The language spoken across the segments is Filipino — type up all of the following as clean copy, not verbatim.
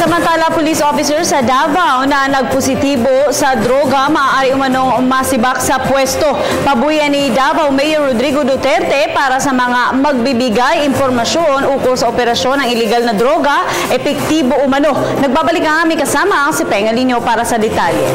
Samantala, police officer sa Davao na nagpositibo sa droga maaari umanong masibak sa pwesto. Pabuyan ni Davao Mayor Rodrigo Duterte para sa mga magbibigay impormasyon ukol sa operasyon ng iligal na droga, epektibo umano. Nagbabalik ang aming kasama si Pengalinho para sa detalye.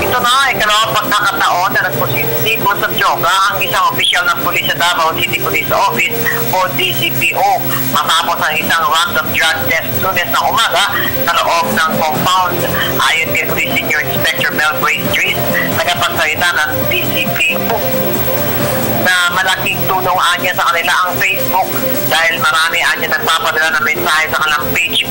Ito na, ikalawang pagkakataon na nagpositibo sa droga ang isang opisyal ng pulis sa Davao City Police Office o DCPO matapos ang isang random drug test Lunes ng umaga sa loob ng compound. Ayon kay Police Senior Inspector Mel Grace Dries, tagapagsalita ng DCPO, na malaking tulong anya sa kanila ang Facebook dahil marami anya nagpapadala ng mensahe sa kanilang page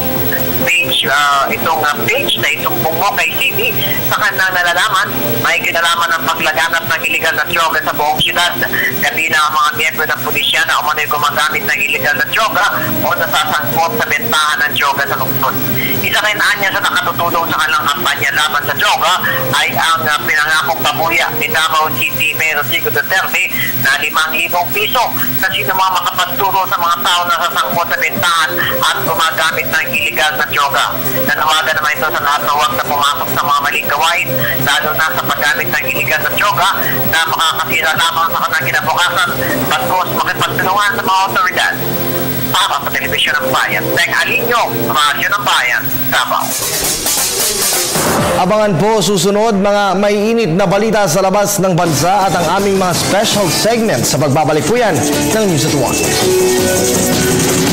na itong bungo kay CD sa kanilang nalalaman may kinalaman ng paglaganap ng iligal na droga sa buong syudad. Kabilang ang mga miyembro ng pulisya na umano'y gumagamit ng iligal na droga o nasasangkot sa bentahan ng droga sa lungsod. Isa rin anya sa nakatutulong sa kanilang kampanya laban sa droga ay ang pinangakong pabuya ni Davao City Mayor Rodrigo Duterte na 5,000 piso sa sino mga makapagturo sa mga tao na sasangkot sa bentahan at gumagamit ng iligal na droga. Nanawagan naman ito sa lahat na huwag na pumasok sa mga maling gawain, lalo na sa paggamit ng iligal na droga na makakasira lamang sa kanilang kinabukasan, bagos makipagtulungan sa mga otoridad. Para sa Telebisyon ng Bayan, Pengalinho, Radyo ng Bayan, Davao. Abangan po susunod mga maiinit na balita sa labas ng bansa at ang aming mga special segment sa pagbabalik po yan ng News at 1.